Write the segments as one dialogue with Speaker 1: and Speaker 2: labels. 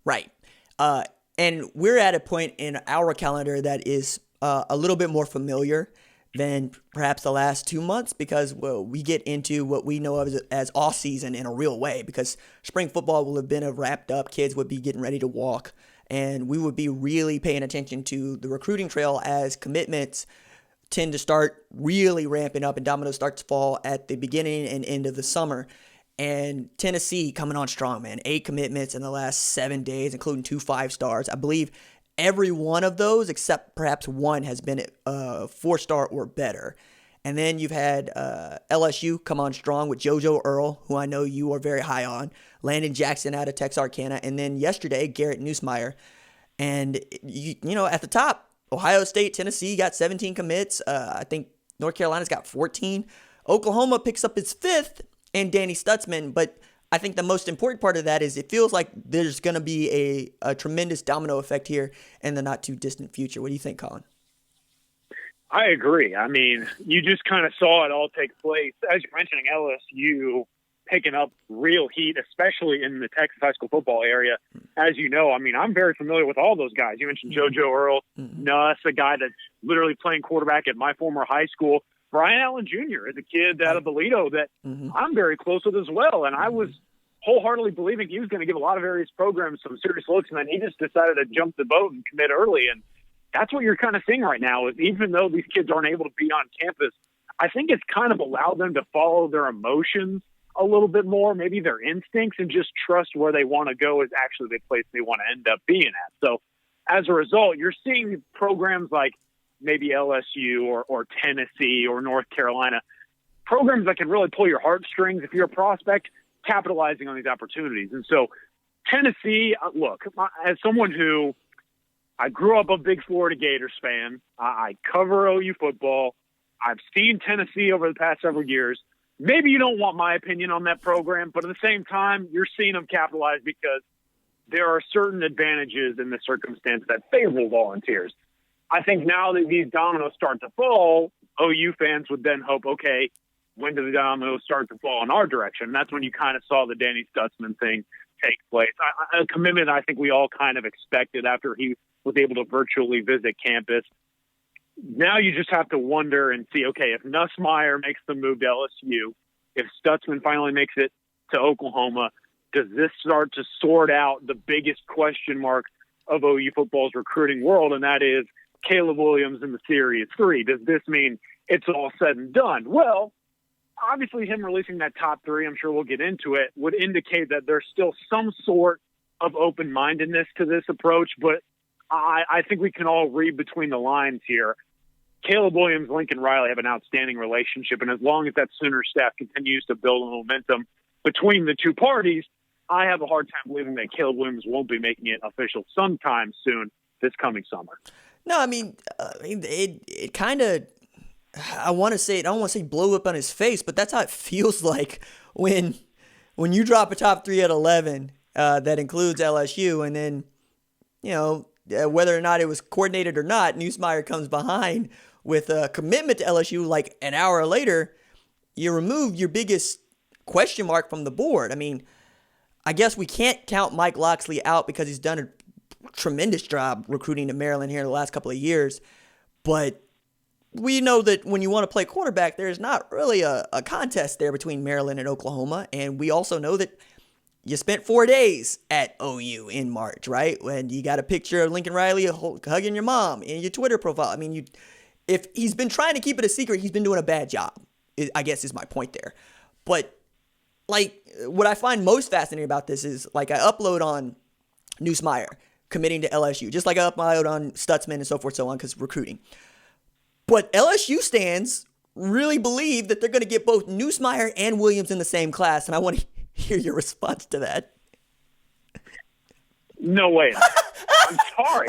Speaker 1: Right. And we're at a point in our calendar that is a little bit more familiar than perhaps the last 2 months because we get into what we know of as off season in a real way because spring football will have been wrapped up. Kids would be getting ready to walk, and we would be really paying attention to the recruiting trail as commitments tend to start really ramping up and dominoes start to fall at the beginning and end of the summer. And Tennessee coming on strong, man. 8 commitments in the last 7 days, including 2 5-stars. I believe every one of those, except perhaps one, has been a 4-star or better. And then you've had LSU come on strong with JoJo Earl, who I know you are very high on. Landon Jackson out of Texarkana. And then yesterday, Garrett Nussmeier. And, you know, at the top, Ohio State, Tennessee got 17 commits. I think North Carolina's got 14. Oklahoma picks up its 5th. And Danny Stutzman, but I think the most important part of that is it feels like there's going to be a tremendous domino effect here in the not-too-distant future. What do you think, Colin?
Speaker 2: I agree. I mean, you just kind of saw it all take place. As you're mentioning, LSU picking up real heat, especially in the Texas high school football area. As you know, I mean, I'm very familiar with all those guys. You mentioned JoJo Earl, Nuss, a guy that's literally playing quarterback at my former high school. Brian Allen Jr. is a kid out of Toledo that I'm very close with as well. And I was wholeheartedly believing he was going to give a lot of various programs some serious looks, and then he just decided to jump the boat and commit early. And that's what you're kind of seeing right now is even though these kids aren't able to be on campus, I think it's kind of allowed them to follow their emotions a little bit more, maybe their instincts, and just trust where they want to go is actually the place they want to end up being at. So as a result, you're seeing programs like maybe LSU or Tennessee or North Carolina, programs that can really pull your heartstrings if you're a prospect, capitalizing on these opportunities. And so Tennessee, look, as someone who I grew up a big Florida Gators fan, I cover OU football. I've seen Tennessee over the past several years. Maybe you don't want my opinion on that program, but at the same time, you're seeing them capitalize because there are certain advantages in the circumstance that favor Volunteers. I think now that these dominoes start to fall, OU fans would then hope, okay, when do the dominoes start to fall in our direction? And that's when you kind of saw the Danny Stutzman thing take place. A commitment I think we all kind of expected after he was able to virtually visit campus. Now you just have to wonder and see, okay, if Nussmeier makes the move to LSU, if Stutzman finally makes it to Oklahoma, does this start to sort out the biggest question mark of OU football's recruiting world, and that is Caleb Williams in the Series 3. Does this mean it's all said and done? Well, obviously him releasing that top 3, I'm sure we'll get into it, would indicate that there's still some sort of open-mindedness to this approach, but I think we can all read between the lines here. Caleb Williams, Lincoln Riley have an outstanding relationship, and as long as that Sooner staff continues to build momentum between the two parties, I have a hard time believing that Caleb Williams won't be making it official sometime soon this coming summer.
Speaker 1: No, I mean, it kind of, I don't want to say blow up on his face, but that's how it feels like when you drop a top 3 at 11 that includes LSU, and then, you know, whether or not it was coordinated or not, Nussmeier comes behind with a commitment to LSU like an hour later, you remove your biggest question mark from the board. I mean, I guess we can't count Mike Loxley out because he's done a tremendous job recruiting to Maryland here in the last couple of years. But we know that when you want to play quarterback, there's not really a contest there between Maryland and Oklahoma. And we also know that you spent 4 days at OU in March, right? When you got a picture of Lincoln Riley hugging your mom in your Twitter profile. I mean, if he's been trying to keep it a secret, he's been doing a bad job, I guess is my point there. But like, what I find most fascinating about this is, like, I upload on Nussmeier committing to LSU, just like I upload on Stutzman and so forth, so on, because recruiting. But LSU stands really believe that they're going to get both Nussmeier and Williams in the same class, and I want to hear your response to that.
Speaker 2: No way. I'm sorry.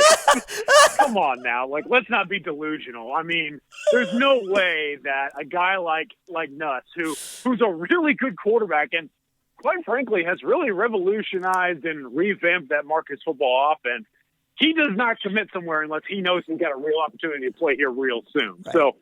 Speaker 2: Come on now. Like, let's not be delusional. I mean, there's no way that a guy like Nuss, who's a really good quarterback and, quite frankly, has really revolutionized and revamped that Marcus football offense, he does not commit somewhere unless he knows he's got a real opportunity to play here real soon. Right. So,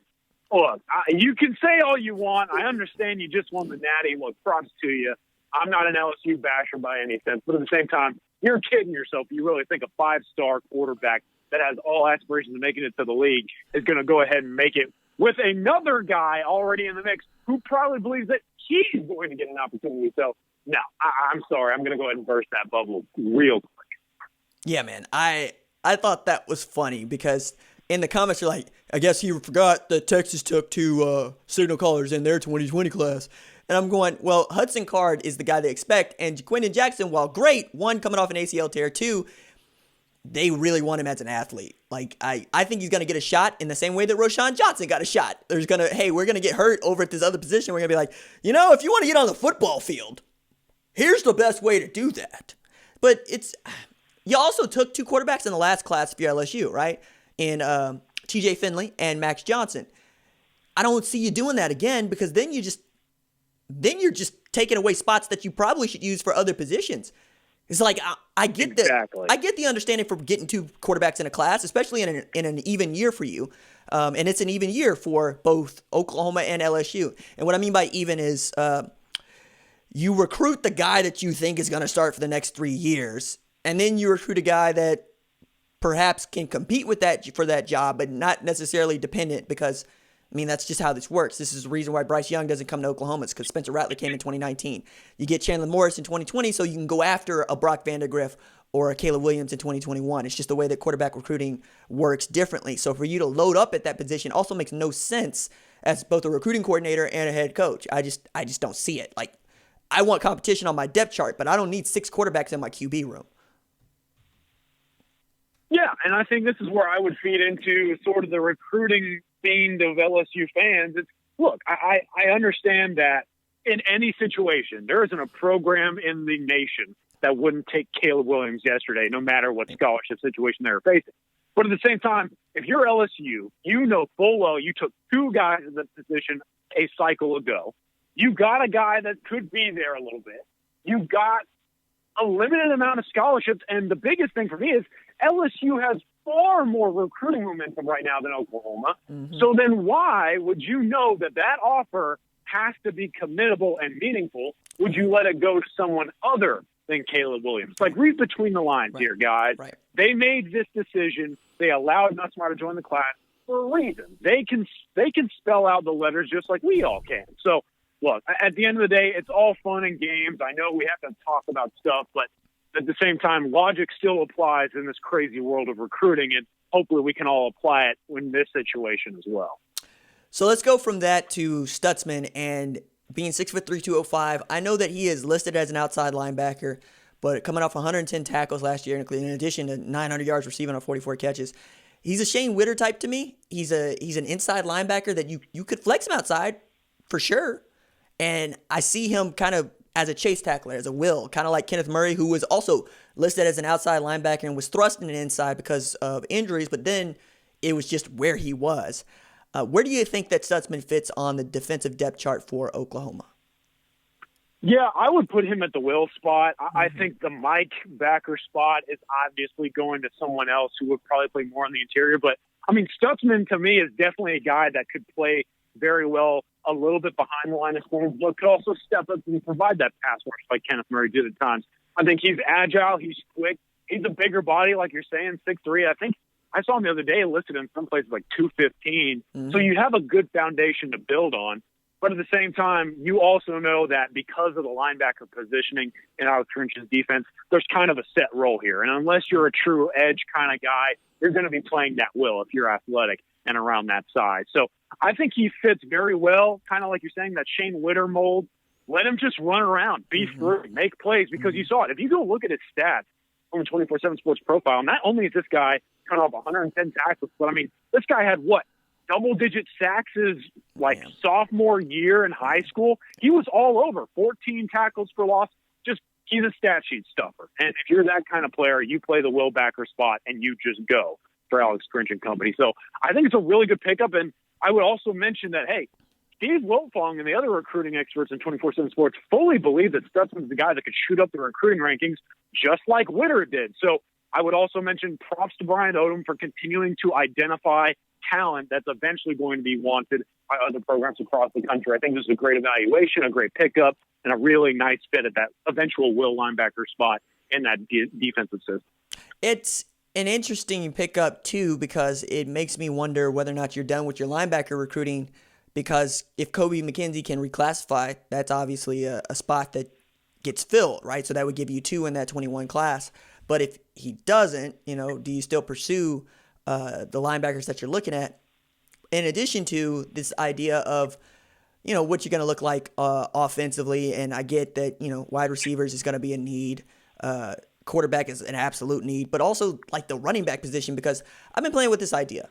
Speaker 2: look, you can say all you want. I understand you just won the Natty. Look, props to you. I'm not an LSU basher by any sense, but at the same time, you're kidding yourself. You really think a five-star quarterback that has all aspirations of making it to the league is going to go ahead and make it with another guy already in the mix who probably believes that he's going to get an opportunity. So, no, I'm sorry. I'm going to go ahead and burst that bubble real quick.
Speaker 1: Yeah, man. I thought that was funny because in the comments you're like, I guess he forgot that Texas took two signal callers in their 2020 class. And I'm going, well, Hudson Card is the guy they expect. And Quentin Jackson, while great, one, coming off an ACL tear, two, they really want him as an athlete. Like, I think he's going to get a shot in the same way that Roshan Johnson got a shot. There's going to, hey, we're going to get hurt over at this other position. We're going to be like, if you want to get on the football field, here's the best way to do that. But you also took two quarterbacks in the last class for LSU, right? In TJ Finley and Max Johnson. I don't see you doing that again because then you're just taking away spots that you probably should use for other positions. It's like I get the understanding for getting two quarterbacks in a class, especially in an even year for you, and it's an even year for both Oklahoma and LSU. And what I mean by even is you recruit the guy that you think is going to start for the next 3 years, and then you recruit a guy that perhaps can compete with that for that job, but not necessarily dependent because. I mean, that's just how this works. This is the reason why Bryce Young doesn't come to Oklahoma. It's because Spencer Rattler came in 2019. You get Chandler Morris in 2020 so you can go after a Brock Vandagriff or a Caleb Williams in 2021. It's just the way that quarterback recruiting works differently. So for you to load up at that position also makes no sense as both a recruiting coordinator and a head coach. I just don't see it. Like, I want competition on my depth chart, but I don't need 6 quarterbacks in my QB room.
Speaker 2: Yeah, and I think this is where I would feed into sort of the recruiting fiend of LSU fans. Look, I understand that in any situation, there isn't a program in the nation that wouldn't take Caleb Williams yesterday, no matter what scholarship situation they were facing. But at the same time, if you're LSU, you know full well you took 2 guys in the position a cycle ago. You got a guy that could be there a little bit. You got a limited amount of scholarships, and the biggest thing for me is LSU has far more recruiting momentum right now than Oklahoma. Mm-hmm. So then why would you know that offer has to be committable and meaningful? Would you let it go to someone other than Caleb Williams? Like, read between the lines here, guys. Right. They made this decision. They allowed Nussmeier to join the class for a reason. They can spell out the letters just like we all can. So, look, at the end of the day, it's all fun and games. I know we have to talk about stuff, but at the same time, logic still applies in this crazy world of recruiting, and hopefully we can all apply it in this situation as well.
Speaker 1: So let's go from that to Stutzman and being 6'3", 205. I know that he is listed as an outside linebacker, but coming off 110 tackles last year, in addition to 900 yards receiving on 44 catches, he's a Shane Witter type to me. He's an inside linebacker that you could flex him outside for sure, and I see him kind of as a chase tackler, as a will, kind of like Kenneth Murray, who was also listed as an outside linebacker and was thrust in an inside because of injuries, but then it was just where he was. Where do you think that Stutzman fits on the defensive depth chart for Oklahoma?
Speaker 2: Yeah, I would put him at the will spot. I think the Mike backer spot is obviously going to someone else who would probably play more on the interior. But, I mean, Stutzman to me is definitely a guy that could play very well a little bit behind the line of scrimmage, but could also step up and provide that pass rush like Kenneth Murray did at times. I think he's agile. He's quick. He's a bigger body, like you're saying, 6'3". I think I saw him the other day listed in some places like 215. Mm-hmm. So you have a good foundation to build on. But at the same time, you also know that because of the linebacker positioning in Alex Grinch's defense, there's kind of a set role here. And unless you're a true edge kind of guy, you're going to be playing that will if you're athletic and around that size. So I think he fits very well, kind of like you're saying, that Shane Witter mold. Let him just run around, be free, make plays, because you saw it. If you go look at his stats from the 24/7 Sports Profile, not only is this guy kind of 110 tackles, but I mean, this guy had what? Double-digit sacks his sophomore year in high school. He was all over, 14 tackles for loss. Just, he's a stat sheet stuffer. And if you're that kind of player, you play the will backer spot and you just go for Alex Grinch and company. So I think it's a really good pickup. And I would also mention that, hey, Steve Wiltfong and the other recruiting experts in 24/7 Sports fully believe that Stutzman's the guy that could shoot up the recruiting rankings just like Witter did. So I would also mention props to Brian Odom for continuing to identify talent that's eventually going to be wanted by other programs across the country. I think this is a great evaluation, a great pickup, and a really nice fit at that eventual will linebacker spot in that defensive system.
Speaker 1: It's an interesting pickup too, because it makes me wonder whether or not you're done with your linebacker recruiting. Because if Kobe McKenzie can reclassify, that's obviously a spot that gets filled, right? So that would give you 2 in that 21 class. But if he doesn't, do you still pursue the linebackers that you're looking at? In addition to this idea of, what you're going to look like offensively. And I get that, wide receivers is going to be a need. Quarterback is an absolute need. But also like the running back position, because I've been playing with this idea.